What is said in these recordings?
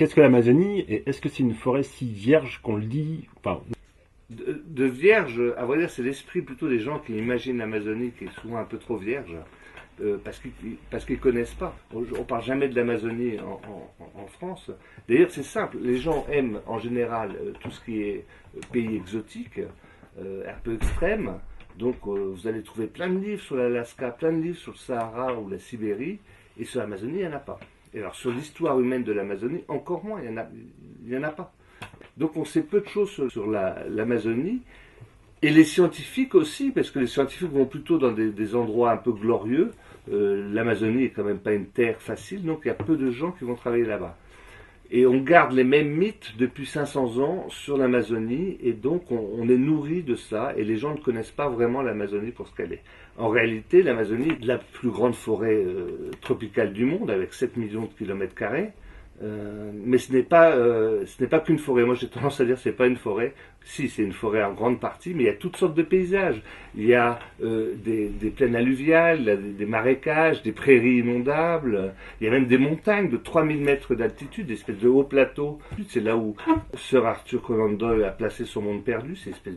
qu'est-ce que l'Amazonie et est-ce que c'est une forêt si vierge qu'on le dit? Enfin, De vierge, à vrai dire, c'est l'esprit plutôt des gens qui imaginent l'Amazonie qui est souvent un peu trop vierge, parce qu'ils connaissent pas. On parle jamais de l'Amazonie en France. D'ailleurs, c'est simple. Les gens aiment en général tout ce qui est pays exotique, un peu extrême. Donc, vous allez trouver plein de livres sur l'Alaska, plein de livres sur le Sahara ou la Sibérie, et sur l'Amazonie, il n'y en a pas. Et alors, sur l'histoire humaine de l'Amazonie, encore moins, il y en a pas. Donc on sait peu de choses sur l'Amazonie, et les scientifiques aussi, parce que les scientifiques vont plutôt dans des endroits un peu glorieux. L'Amazonie est quand même pas une terre facile, donc il y a peu de gens qui vont travailler là-bas. Et on garde les mêmes mythes depuis 500 ans sur l'Amazonie, et donc on est nourri de ça, et les gens ne connaissent pas vraiment l'Amazonie pour ce qu'elle est. En réalité, l'Amazonie est la plus grande forêt tropicale du monde, avec 7 millions de kilomètres carrés. Mais ce n'est pas qu'une forêt. Moi, j'ai tendance à dire que ce n'est pas une forêt. Si, c'est une forêt en grande partie, mais il y a toutes sortes de paysages. Il y a des plaines alluviales, des marécages, des prairies inondables. Il y a même des montagnes de 3000 mètres d'altitude, des espèces de hauts plateaux. C'est là où Sir Arthur Conan Doyle a placé son monde perdu, c'est une espèce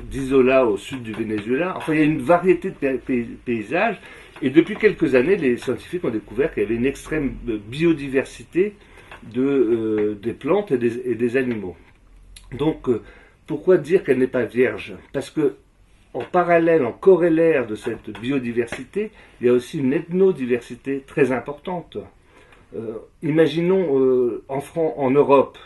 d'isola au sud du Venezuela. Enfin, il y a une variété de paysages. Et depuis quelques années, les scientifiques ont découvert qu'il y avait une extrême biodiversité des plantes et des animaux. Donc, pourquoi dire qu'elle n'est pas vierge? Parce que, en parallèle, en corollaire de cette biodiversité, il y a aussi une ethnodiversité très importante. Imaginons en Europe,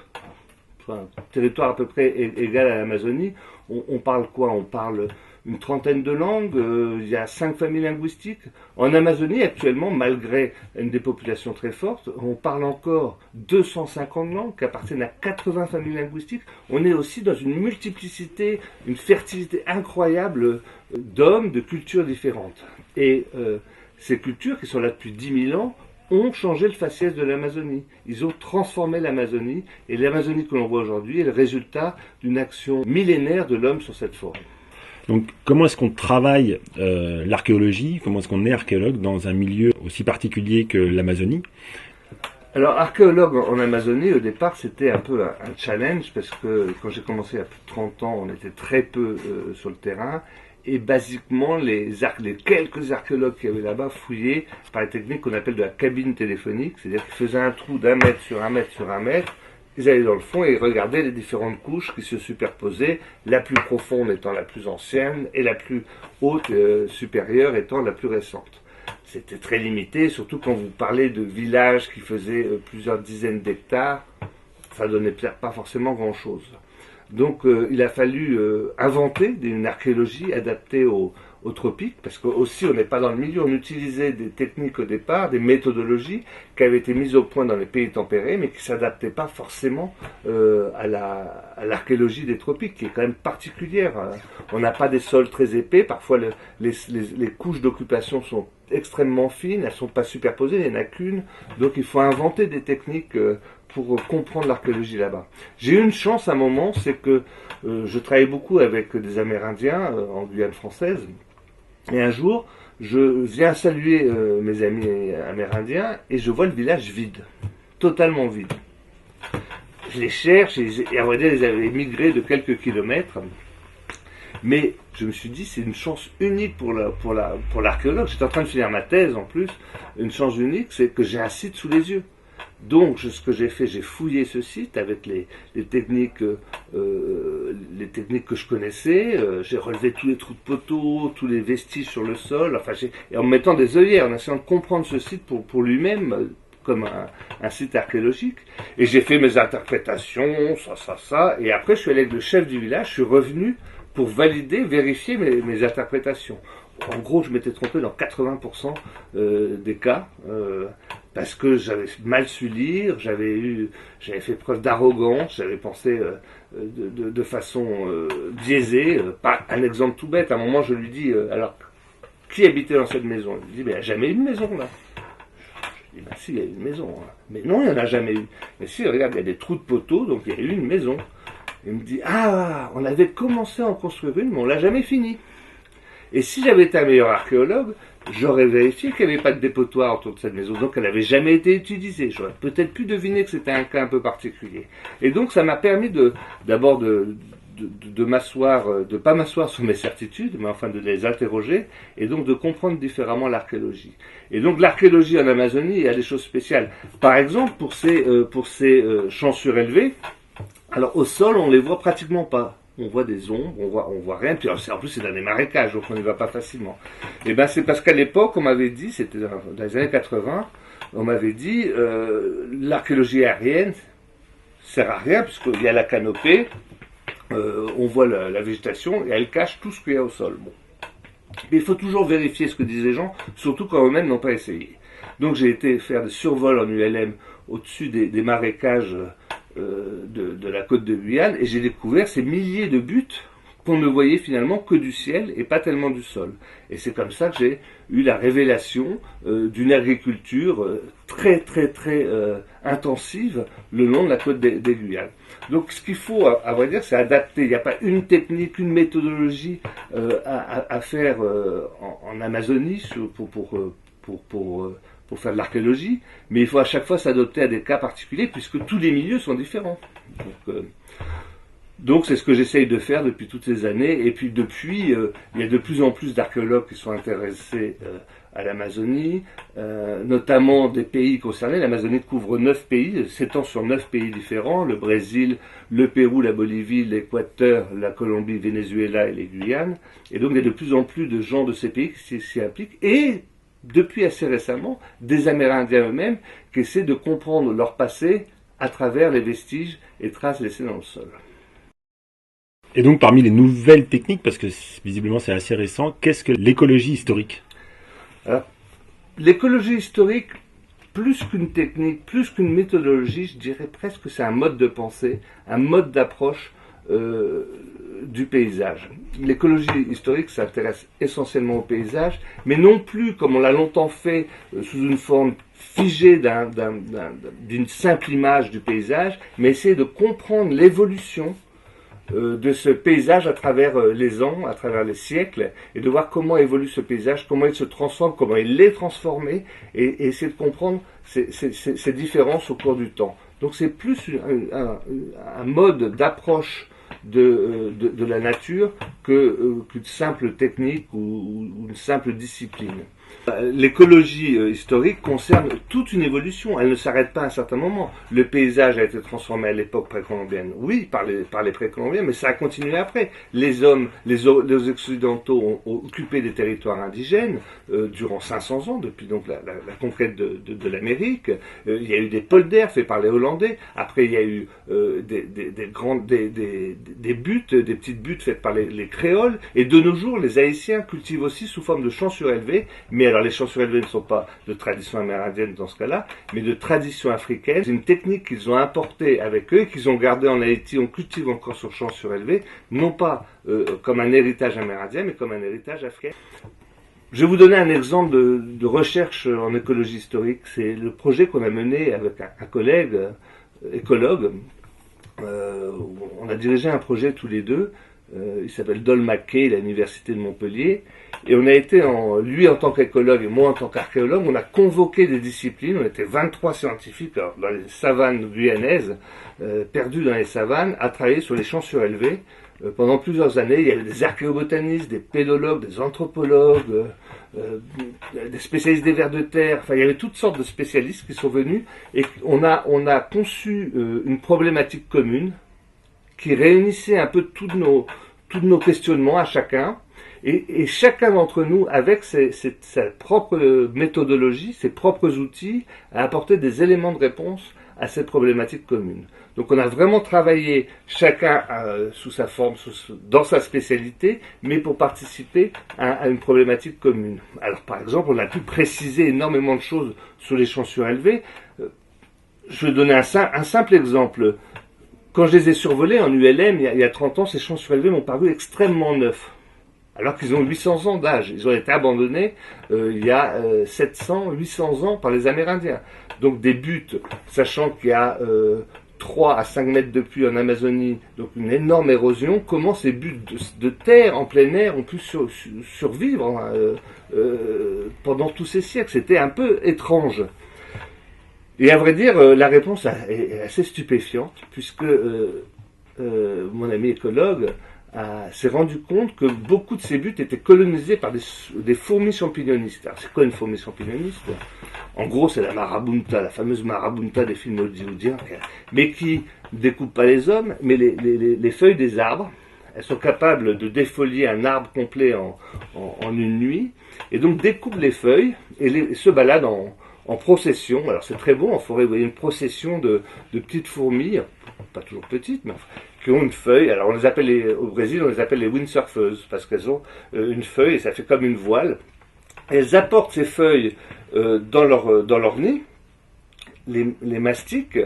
enfin, territoire à peu près égal à l'Amazonie, on parle quoi? On parle une trentaine de langues, il y a 5 familles linguistiques. En Amazonie, actuellement, malgré une dépopulation très forte, on parle encore 250 langues qui appartiennent à 80 familles linguistiques. On est aussi dans une multiplicité, une fertilité incroyable d'hommes, de cultures différentes. Et ces cultures, qui sont là depuis 10 000 ans, ont changé le faciès de l'Amazonie. Ils ont transformé l'Amazonie, et l'Amazonie que l'on voit aujourd'hui est le résultat d'une action millénaire de l'homme sur cette forêt. donc comment est-ce qu'on travaille l'archéologie? Comment est-ce qu'on est archéologue dans un milieu aussi particulier que l'Amazonie? Alors, archéologue en Amazonie, au départ, c'était un peu un challenge, parce que quand j'ai commencé il y a plus de 30 ans, on était très peu sur le terrain, et basiquement, les quelques archéologues qui avaient là-bas fouillaient par les techniques qu'on appelle de la cabine téléphonique, c'est-à-dire qu'ils faisaient un trou d'1 mètre sur 1 mètre sur 1 mètre, ils allaient dans le fond et ils regardaient les différentes couches qui se superposaient, la plus profonde étant la plus ancienne, et la plus haute, supérieure, étant la plus récente. C'était très limité, surtout quand vous parlez de villages qui faisaient plusieurs dizaines d'hectares, ça donnait pas forcément grand-chose. Donc il a fallu inventer une archéologie adaptée aux tropiques, parce qu'aussi on n'est pas dans le milieu, on utilisait des techniques au départ, des méthodologies qui avaient été mises au point dans les pays tempérés, mais qui ne s'adaptaient pas forcément à l'archéologie des tropiques, qui est quand même particulière. On n'a pas des sols très épais, parfois les couches d'occupation sont extrêmement fines, elles ne sont pas superposées, il n'y en a qu'une, donc il faut inventer des techniques pour comprendre l'archéologie là-bas. J'ai eu une chance à un moment, c'est que je travaillais beaucoup avec des Amérindiens en Guyane française, et un jour, je viens saluer mes amis amérindiens, et je vois le village vide, totalement vide. Je les cherche, et à vrai dire, ils avaient migré de quelques kilomètres, mais je me suis dit, c'est une chance unique pour l'archéologue. J'étais en train de finir ma thèse en plus. Une chance unique, c'est que j'ai un site sous les yeux. Donc, ce que j'ai fait, j'ai fouillé ce site avec les techniques que je connaissais. J'ai relevé tous les trous de poteaux, tous les vestiges sur le sol. Enfin, et en me mettant des œillères, en essayant de comprendre ce site pour lui-même, comme un site archéologique. Et j'ai fait mes interprétations, ça. Et après, je suis allé avec le chef du village. Je suis revenu pour vérifier mes interprétations. En gros, je m'étais trompé dans 80% des cas, parce que j'avais mal su lire, j'avais fait preuve d'arrogance, j'avais pensé de façon biaisée. Pas un exemple tout bête, à un moment je lui dis, alors, qui habitait dans cette maison? Il me dit, mais il n'y a jamais eu de maison là. Je dis, bah si, il y a eu une maison. Hein. Mais non, il n'y en a jamais eu. Mais si, regarde, il y a des trous de poteaux, donc il y a eu une maison. Il me dit, ah, on avait commencé à en construire une, mais on l'a jamais fini. Et si j'avais été un meilleur archéologue, j'aurais vérifié qu'il n'y avait pas de dépotoir autour de cette maison, donc elle n'avait jamais été utilisée. J'aurais peut-être pu deviner que c'était un cas un peu particulier. Et donc ça m'a permis d'abord de m'asseoir, de pas m'asseoir sur mes certitudes, mais enfin de les interroger, et donc de comprendre différemment l'archéologie. Et donc l'archéologie en Amazonie, il y a des choses spéciales. Par exemple, pour ces champs surélevés, alors au sol, on les voit pratiquement pas. On voit des ombres, on voit rien. Puis en plus, c'est dans des marécages, donc on n'y va pas facilement. Et ben, c'est parce qu'à l'époque, on m'avait dit, c'était dans les années 80, on m'avait dit, l'archéologie aérienne sert à rien puisqu'il y a la canopée, on voit la végétation et elle cache tout ce qu'il y a au sol. Bon. Mais il faut toujours vérifier ce que disent les gens, surtout quand eux-mêmes n'ont pas essayé. Donc j'ai été faire des survols en ULM au-dessus des marécages de la côte de Guyane, et j'ai découvert ces milliers de buttes qu'on ne voyait finalement que du ciel et pas tellement du sol. Et c'est comme ça que j'ai eu la révélation d'une agriculture très intensive le long de la côte des Guyanes. Donc ce qu'il faut, à vrai dire, c'est adapter. Il n'y a pas une technique, une méthodologie à faire en Amazonie pour faire de l'archéologie, mais il faut à chaque fois s'adapter à des cas particuliers puisque tous les milieux sont différents. Donc c'est ce que j'essaye de faire depuis toutes ces années, et puis depuis, il y a de plus en plus d'archéologues qui sont intéressés à l'Amazonie, notamment des pays concernés. L'Amazonie couvre 9 pays, s'étend sur 9 pays différents, le Brésil, le Pérou, la Bolivie, l'Équateur, la Colombie, le Venezuela et les Guyanes, et donc il y a de plus en plus de gens de ces pays qui s'y impliquent, et depuis assez récemment, des Amérindiens eux-mêmes qui essaient de comprendre leur passé à travers les vestiges et traces laissées dans le sol. Et donc parmi les nouvelles techniques, parce que visiblement c'est assez récent, qu'est-ce que l'écologie historique? Alors, l'écologie historique, plus qu'une technique, plus qu'une méthodologie, je dirais presque que c'est un mode de pensée, un mode d'approche du paysage. L'écologie historique s'intéresse essentiellement au paysage, mais non plus comme on l'a longtemps fait sous une forme figée d'une simple image du paysage, mais essayer de comprendre l'évolution de ce paysage à travers les ans, à travers les siècles, et de voir comment évolue ce paysage, comment il se transforme, comment il est transformé, et essayer de comprendre ces différences au cours du temps. Donc c'est plus un mode d'approche de la nature qu'une simple technique ou une simple discipline. L'écologie historique concerne toute une évolution, elle ne s'arrête pas à un certain moment. Le paysage a été transformé à l'époque précolombienne, oui, par les précolombiens, mais ça a continué après. Les hommes, les occidentaux ont occupé des territoires indigènes durant 500 ans, depuis donc la conquête de l'Amérique. Il y a eu des polders faits par les Hollandais, après il y a eu des buttes, des petites buttes faites par les créoles, et de nos jours, les Haïtiens cultivent aussi sous forme de champs surélevés, mais alors les champs surélevés ne sont pas de tradition amérindienne dans ce cas-là, mais de tradition africaine. C'est une technique qu'ils ont importée avec eux, qu'ils ont gardée en Haïti, on cultive encore sur champs surélevés, non pas comme un héritage amérindien, mais comme un héritage africain. Je vais vous donner un exemple de recherche en écologie historique. C'est le projet qu'on a mené avec un collègue écologue. On a dirigé un projet tous les deux. Il s'appelle Dol McKay, à l'université de Montpellier, et on a été, lui en tant qu'écologue et moi en tant qu'archéologue, on a convoqué des disciplines. On était 23 scientifiques dans les savanes guyanaises, perdus dans les savanes, à travailler sur les champs surélevés pendant plusieurs années. Il y avait des archéobotanistes, des pédologues, des anthropologues, des spécialistes des vers de terre. Enfin, il y avait toutes sortes de spécialistes qui sont venus, et on a conçu une problématique commune qui réunissait un peu tous nos questionnements à chacun, et chacun d'entre nous, avec sa propre méthodologie, ses propres outils, a apporté des éléments de réponse à cette problématique commune. Donc on a vraiment travaillé chacun sous sa forme, dans sa spécialité, mais pour participer à une problématique commune. Alors par exemple, on a pu préciser énormément de choses sur les champs surélevés. Je vais donner un simple exemple. Quand je les ai survolés en ULM, il y a 30 ans, ces champs surélevés m'ont paru extrêmement neufs. Alors qu'ils ont 800 ans d'âge. Ils ont été abandonnés il y a 700, 800 ans par les Amérindiens. Donc des buttes, sachant qu'il y a 3 à 5 mètres de pluie en Amazonie, donc une énorme érosion, comment ces buttes de terre en plein air ont pu survivre pendant tous ces siècles. C'était un peu étrange. Et à vrai dire, la réponse est assez stupéfiante, puisque mon ami écologue s'est rendu compte que beaucoup de ces buttes étaient colonisées par des fourmis champignonistes. Alors c'est quoi une fourmi champignoniste? En gros, c'est la marabunta, la fameuse marabunta des films hollywoodiens, mais qui ne découpe pas les hommes, mais les feuilles des arbres. Elles sont capables de défolier un arbre complet en une nuit, et donc découpent les feuilles et se baladent en procession. Alors c'est très beau en forêt, vous voyez une procession de petites fourmis, pas toujours petites, mais qui ont une feuille. Alors on les appelle au Brésil, on les appelle les windsurfeuses, parce qu'elles ont une feuille et ça fait comme une voile. Elles apportent ces feuilles dans leur nez, les mastiquent,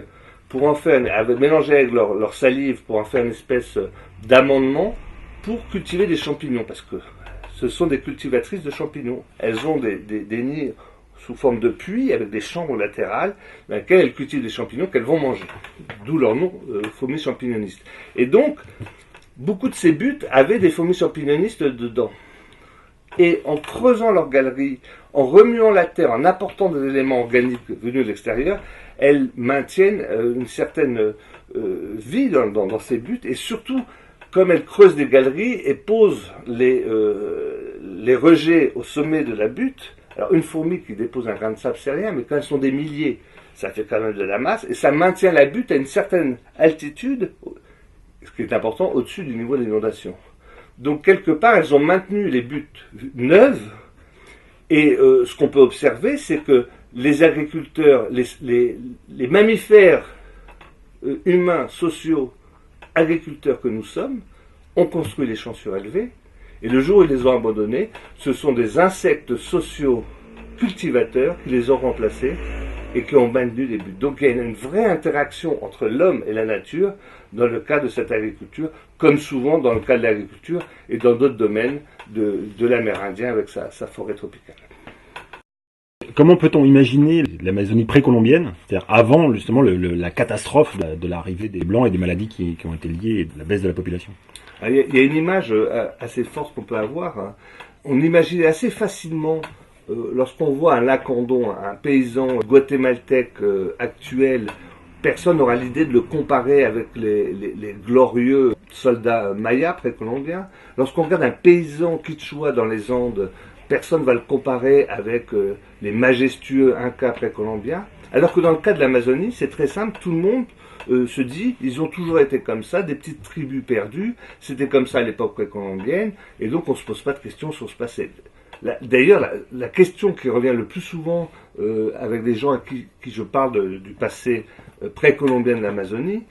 pour en faire, mélanger avec leur salive, pour en faire une espèce d'amendement pour cultiver des champignons, parce que ce sont des cultivatrices de champignons. Elles ont des nids sous forme de puits avec des chambres latérales dans lesquelles elles cultivent des champignons qu'elles vont manger. D'où leur nom, fourmis champignonistes. Et donc, beaucoup de ces buttes avaient des fourmis champignonistes dedans. Et en creusant leur galerie, en remuant la terre, en apportant des éléments organiques venus de l'extérieur, elles maintiennent une certaine vie dans ces buttes, et surtout, comme elles creusent des galeries et posent les rejets au sommet de la butte. Alors une fourmi qui dépose un grain de sable, c'est rien, mais quand elles sont des milliers, ça fait quand même de la masse, et ça maintient la butte à une certaine altitude, ce qui est important, au-dessus du niveau de l'inondation. Donc quelque part, elles ont maintenu les buttes neuves, et ce qu'on peut observer, c'est que les agriculteurs, les mammifères humains, sociaux, agriculteurs que nous sommes, ont construit les champs surélevés, et le jour où ils les ont abandonnés, ce sont des insectes sociaux cultivateurs qui les ont remplacés et qui ont maintenu les buttes. Donc il y a une vraie interaction entre l'homme et la nature dans le cas de cette agriculture, comme souvent dans le cas de l'agriculture et dans d'autres domaines de l'Amérindien avec sa forêt tropicale. Comment peut-on imaginer l'Amazonie précolombienne, c'est-à-dire avant justement la catastrophe de l'arrivée des Blancs et des maladies qui ont été liées à la baisse de la population? Il y a une image assez forte qu'on peut avoir. On imagine assez facilement, lorsqu'on voit un Lacandon, un paysan guatémaltèque actuel, personne n'aura l'idée de le comparer avec les glorieux soldats mayas précolombiens. Lorsqu'on regarde un paysan quichua dans les Andes, personne ne va le comparer avec les majestueux Incas précolombiens. Alors que dans le cas de l'Amazonie, c'est très simple, tout le monde se dit, ils ont toujours été comme ça, des petites tribus perdues, c'était comme ça à l'époque précolombienne, et donc on ne se pose pas de questions sur ce passé. D'ailleurs, la question qui revient le plus souvent avec des gens à qui je parle du passé précolombien de l'Amazonie,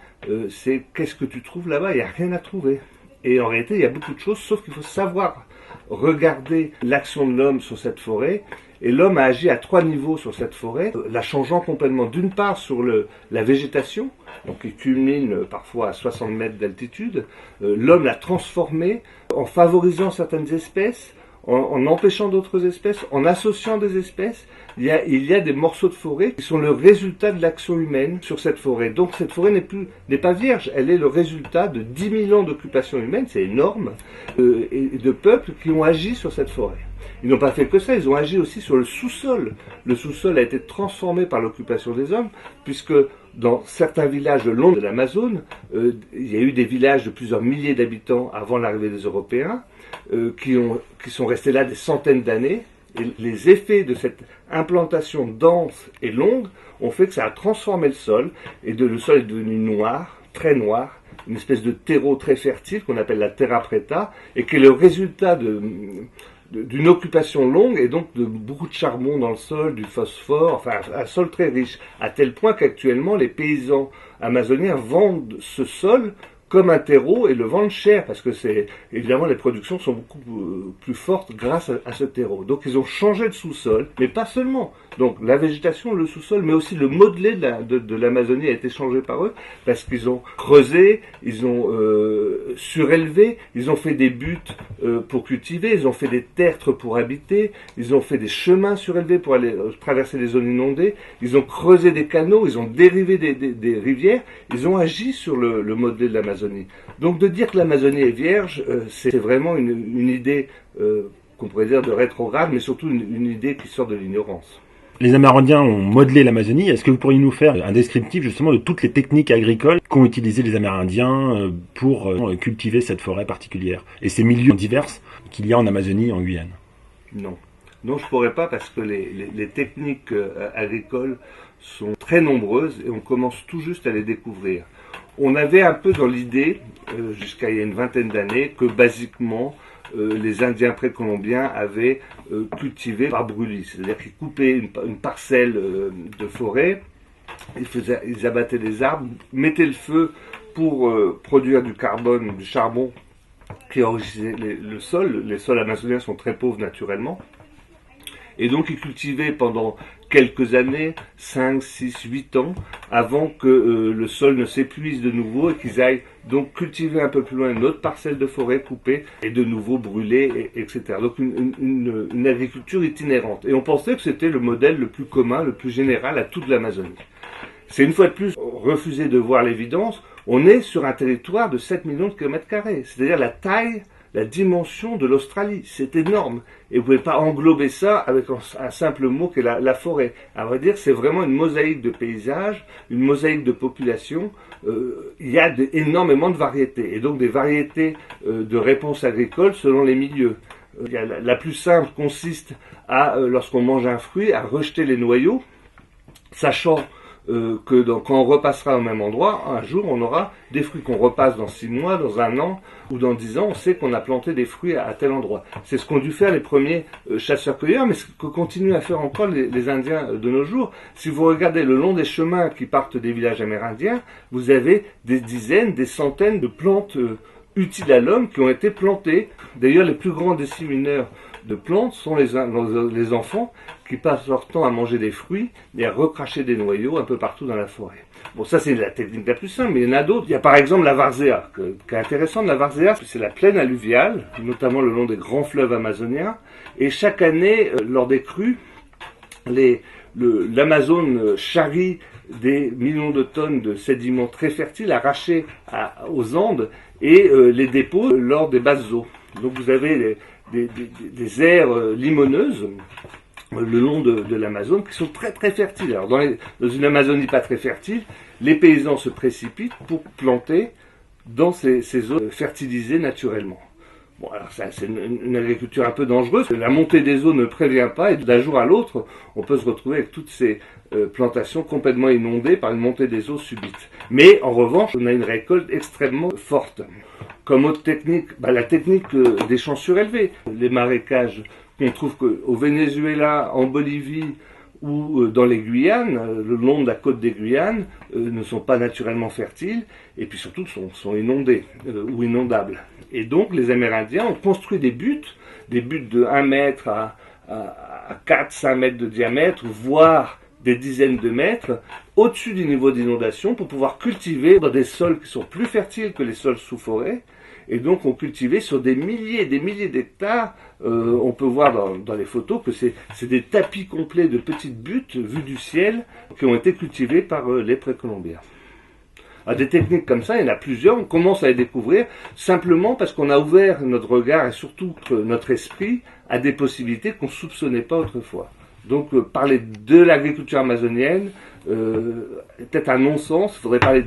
c'est qu'est-ce que tu trouves là-bas? Il n'y a rien à trouver. Et en réalité, il y a beaucoup de choses, sauf qu'il faut savoir regarder l'action de l'homme sur cette forêt. Et l'homme a agi à 3 niveaux sur cette forêt, la changeant complètement. D'une part sur la végétation, donc qui culmine parfois à 60 mètres d'altitude. L'homme l'a transformée en favorisant certaines espèces, en empêchant d'autres espèces, en associant des espèces. Il y a des morceaux de forêt qui sont le résultat de l'action humaine sur cette forêt. Donc cette forêt n'est pas vierge, elle est le résultat de 10 000 ans d'occupation humaine, c'est énorme, et de peuples qui ont agi sur cette forêt. Ils n'ont pas fait que ça, ils ont agi aussi sur le sous-sol. Le sous-sol a été transformé par l'occupation des hommes, puisque dans certains villages le long de l'Amazone, il y a eu des villages de plusieurs milliers d'habitants avant l'arrivée des Européens, qui sont restés là des centaines d'années. Et les effets de cette implantation dense et longue ont fait que ça a transformé le sol, et le sol est devenu noir, très noir, une espèce de terreau très fertile qu'on appelle la terra preta, et qui est le résultat d'une occupation longue et donc de beaucoup de charbon dans le sol, du phosphore, enfin un sol très riche, à tel point qu'actuellement les paysans amazoniens vendent ce sol comme un terreau et le vendent cher parce que évidemment les productions sont beaucoup plus fortes grâce à ce terreau. Donc ils ont changé de sous-sol, mais pas seulement. Donc la végétation, le sous-sol, mais aussi le modelé de l'Amazonie a été changé par eux parce qu'ils ont creusé, ils ont surélevé, ils ont fait des buttes pour cultiver, ils ont fait des tertres pour habiter, ils ont fait des chemins surélevés pour aller traverser les zones inondées, ils ont creusé des canaux, ils ont dérivé des rivières, ils ont agi sur le modelé de l'Amazonie. Donc de dire que l'Amazonie est vierge, c'est vraiment une idée qu'on pourrait dire de rétrograde, mais surtout une idée qui sort de l'ignorance. Les Amérindiens ont modelé l'Amazonie. Est-ce que vous pourriez nous faire un descriptif justement de toutes les techniques agricoles qu'ont utilisées les Amérindiens pour cultiver cette forêt particulière et ces milieux divers qu'il y a en Amazonie, en Guyane? Non. Non, je ne pourrais pas parce que les techniques agricoles sont très nombreuses et on commence tout juste à les découvrir. On avait un peu dans l'idée, jusqu'à il y a une vingtaine d'années, que basiquement, les Indiens précolombiens avaient cultivé par brûlis, c'est-à-dire qu'ils coupaient une parcelle de forêt, ils abattaient des arbres, mettaient le feu pour produire du carbone, du charbon qui enrichissait le sol. Les sols amazoniens sont très pauvres naturellement. Et donc ils cultivaient pendant quelques années, 5, 6, 8 ans, avant que le sol ne s'épuise de nouveau et qu'ils aillent donc cultiver un peu plus loin une autre parcelle de forêt coupée et de nouveau brûler, etc. Donc une agriculture itinérante. Et on pensait que c'était le modèle le plus commun, le plus général à toute l'Amazonie. C'est une fois de plus refuser de voir l'évidence. On est sur un territoire de 7 millions de kilomètres carrés, c'est-à-dire la taille, la dimension de l'Australie, c'est énorme. Et vous ne pouvez pas englober ça avec un simple mot qui est la forêt. À vrai dire, c'est vraiment une mosaïque de paysages, une mosaïque de population. Il y a énormément de variétés, et donc des variétés de réponses agricoles selon les milieux. La plus simple consiste à, lorsqu'on mange un fruit, à rejeter les noyaux, sachant que quand on repassera au même endroit, un jour on aura des fruits qu'on repasse dans 6 mois, dans 1 an ou dans 10 ans, on sait qu'on a planté des fruits à tel endroit. C'est ce qu'ont dû faire les premiers chasseurs-cueilleurs, mais ce que continuent à faire encore les Indiens de nos jours. Si vous regardez le long des chemins qui partent des villages amérindiens, vous avez des dizaines, des centaines de plantes utiles à l'homme qui ont été plantées. D'ailleurs, les plus grands dissémineurs de plantes sont les enfants qui passent leur temps à manger des fruits et à recracher des noyaux un peu partout dans la forêt. Bon, ça c'est la technique la plus simple, mais il y en a d'autres. Il y a par exemple la várzea, qui est intéressante. La várzea, c'est la plaine alluviale, notamment le long des grands fleuves amazoniens, et chaque année, lors des crues, l'Amazone charrie des millions de tonnes de sédiments très fertiles arrachés aux Andes et les dépose lors des basses eaux. Donc vous avez des aires limoneuses le long de l'Amazone qui sont très très fertiles. Alors dans une Amazonie pas très fertile, les paysans se précipitent pour planter dans ces zones fertilisées naturellement. Bon, alors c'est une agriculture un peu dangereuse. La montée des eaux ne prévient pas et d'un jour à l'autre, on peut se retrouver avec toutes ces plantations complètement inondées par une montée des eaux subite. Mais en revanche, on a une récolte extrêmement forte. Comme autre technique, la technique des champs surélevés, les marécages qu'on trouve au Venezuela, en Bolivie ou dans les Guyanes, le long de la côte des Guyanes, ne sont pas naturellement fertiles et puis surtout sont inondés ou inondables. Et donc les Amérindiens ont construit des buttes de 1 mètre à 4-5 mètres de diamètre, voire des dizaines de mètres, au-dessus du niveau d'inondation pour pouvoir cultiver dans des sols qui sont plus fertiles que les sols sous forêt. Et donc on cultivait sur des milliers d'hectares. On peut voir dans les photos que c'est des tapis complets de petites buttes vues du ciel qui ont été cultivées par les précolombiens. Alors, des techniques comme ça, il y en a plusieurs, on commence à les découvrir simplement parce qu'on a ouvert notre regard et surtout notre esprit à des possibilités qu'on ne soupçonnait pas autrefois. Donc parler de l'agriculture amazonienne est peut-être un non-sens, il faudrait parler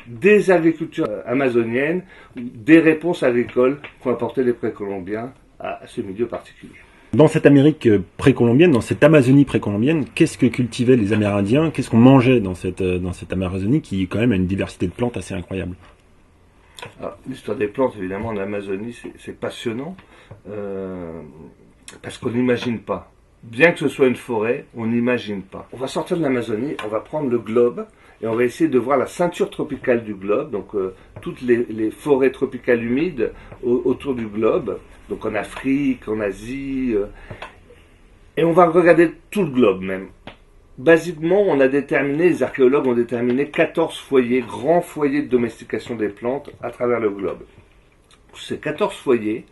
des agricultures amazoniennes, des réponses agricoles qu'ont apporté les précolombiens à ce milieu particulier. Dans cette Amérique précolombienne, dans cette Amazonie précolombienne, qu'est-ce que cultivaient les Amérindiens? Qu'est-ce qu'on mangeait dans cette Amazonie qui quand même a une diversité de plantes assez incroyable? L'histoire des plantes, évidemment, en Amazonie, c'est passionnant parce qu'on n'imagine pas. Bien que ce soit une forêt, on n'imagine pas. On va sortir de l'Amazonie, on va prendre le globe et on va essayer de voir la ceinture tropicale du globe, donc toutes les forêts tropicales humides autour du globe, donc en Afrique, en Asie, et on va regarder tout le globe même. Basiquement, les archéologues ont déterminé 14 foyers, grands foyers de domestication des plantes à travers le globe. Ces 14 foyers,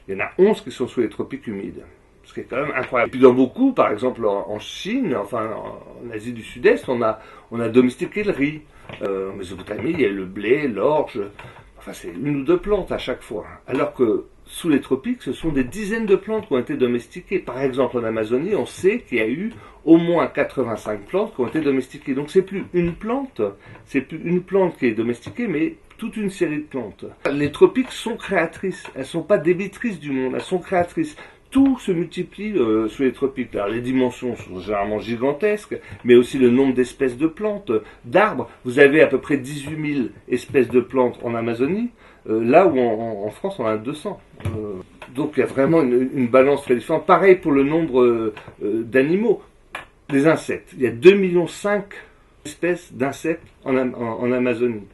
il y en a 11 qui sont sous les tropiques humides. Ce qui est quand même incroyable. Et puis dans beaucoup, par exemple en Chine, enfin en Asie du Sud-Est, on a domestiqué le riz. En Mésopotamie, il y a le blé, l'orge. Enfin, c'est une ou deux plantes à chaque fois. Alors que sous les tropiques, ce sont des dizaines de plantes qui ont été domestiquées. Par exemple, en Amazonie, on sait qu'il y a eu au moins 85 plantes qui ont été domestiquées. Donc c'est plus une plante qui est domestiquée, mais toute une série de plantes. Les tropiques sont créatrices. Elles ne sont pas débitrices du monde, elles sont créatrices. Tout se multiplie sous les tropiques. Alors, les dimensions sont généralement gigantesques, mais aussi le nombre d'espèces de plantes, d'arbres. Vous avez à peu près 18 000 espèces de plantes en Amazonie, là où en France on en a 200. Donc il y a vraiment une balance très différente. Pareil pour le nombre d'animaux. Les insectes. Il y a 2,5 millions d'espèces d'insectes en Amazonie.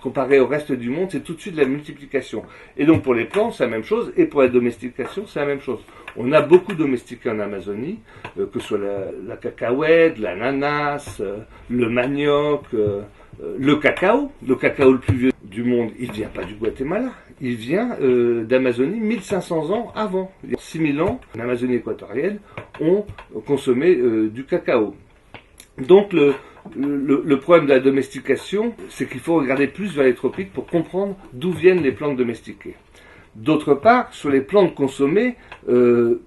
Comparé au reste du monde, c'est tout de suite la multiplication. Et donc pour les plantes, c'est la même chose, et pour la domestication, c'est la même chose. On a beaucoup domestiqué en Amazonie, que ce soit la cacahuète, l'ananas, le manioc, le cacao. Le cacao le plus vieux du monde, il ne vient pas du Guatemala, il vient d'Amazonie 1500 ans avant. Il y a 6000 ans, en Amazonie équatorienne, on consommait du cacao. Donc le problème de la domestication, c'est qu'il faut regarder plus vers les tropiques pour comprendre d'où viennent les plantes domestiquées. D'autre part, sur les plantes consommées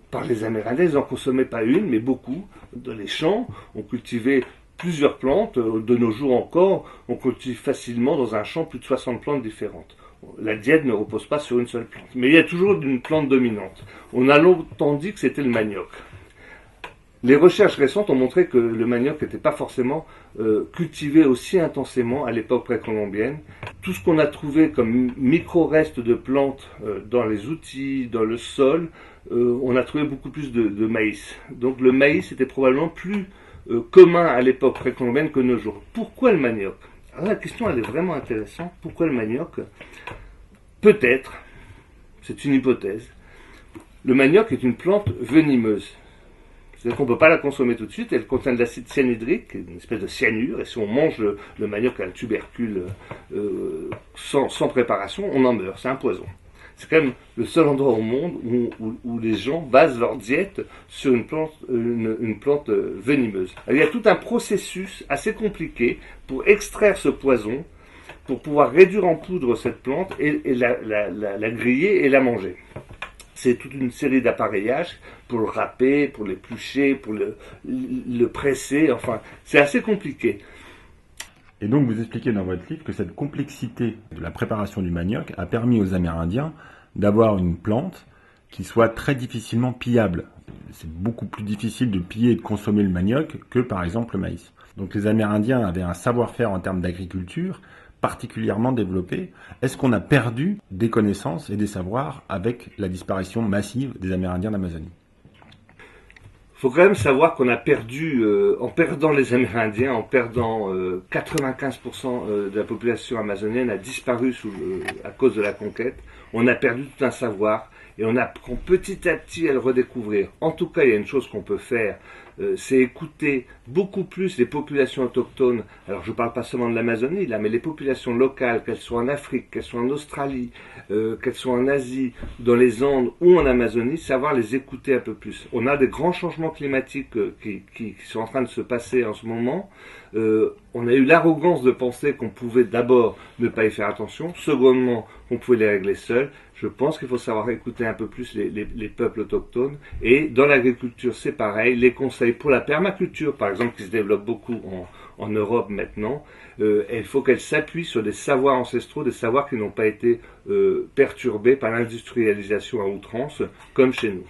par les Amérindiens, ils n'en consommaient pas une, mais beaucoup. Dans les champs, on cultivait plusieurs plantes. De nos jours encore, on cultive facilement dans un champ plus de 60 plantes différentes. La diète ne repose pas sur une seule plante. Mais il y a toujours une plante dominante. On a longtemps dit que c'était le manioc. Les recherches récentes ont montré que le manioc n'était pas forcément cultivé aussi intensément à l'époque précolombienne. Tout ce qu'on a trouvé comme micro-restes de plantes dans les outils, dans le sol, on a trouvé beaucoup plus de maïs. Donc le maïs était probablement plus commun à l'époque précolombienne que nos jours. Pourquoi le manioc? Alors la question elle est vraiment intéressante. Pourquoi le manioc? Peut-être, c'est une hypothèse, le manioc est une plante venimeuse. C'est-à-dire qu'on ne peut pas la consommer tout de suite, elle contient de l'acide cyanhydrique, une espèce de cyanure, et si on mange le manioc à un tubercule sans préparation, on en meurt, c'est un poison. C'est quand même le seul endroit au monde où les gens basent leur diète sur une plante venimeuse. Alors, il y a tout un processus assez compliqué pour extraire ce poison, pour pouvoir réduire en poudre cette plante et la griller et la manger. C'est toute une série d'appareillages pour le râper, pour l'éplucher, pour le presser, enfin, c'est assez compliqué. Et donc vous expliquez dans votre livre que cette complexité de la préparation du manioc a permis aux Amérindiens d'avoir une plante qui soit très difficilement pillable. C'est beaucoup plus difficile de piller et de consommer le manioc que par exemple le maïs. Donc les Amérindiens avaient un savoir-faire en termes d'agriculture particulièrement développé. Est-ce qu'on a perdu des connaissances et des savoirs avec la disparition massive des Amérindiens d'Amazonie? Il faut quand même savoir qu'on a perdu, en perdant les Amérindiens, en perdant 95% de la population amazonienne a disparu à cause de la conquête. On a perdu tout un savoir et on apprend petit à petit à le redécouvrir. En tout cas, il y a une chose qu'on peut faire, c'est écouter beaucoup plus les populations autochtones. Alors je ne parle pas seulement de l'Amazonie là, mais les populations locales, qu'elles soient en Afrique, qu'elles soient en Australie, qu'elles soient en Asie, dans les Andes ou en Amazonie, savoir les écouter un peu plus. On a des grands changements climatiques qui sont en train de se passer en ce moment. On a eu l'arrogance de penser qu'on pouvait d'abord ne pas y faire attention, secondement qu'on pouvait les régler seuls. Je pense qu'il faut savoir écouter un peu plus les peuples autochtones. Et dans l'agriculture, c'est pareil. Les conseils pour la permaculture, par exemple, qui se développe beaucoup en Europe maintenant, il faut qu'elle s'appuie sur des savoirs ancestraux, des savoirs qui n'ont pas été perturbés par l'industrialisation à outrance, comme chez nous.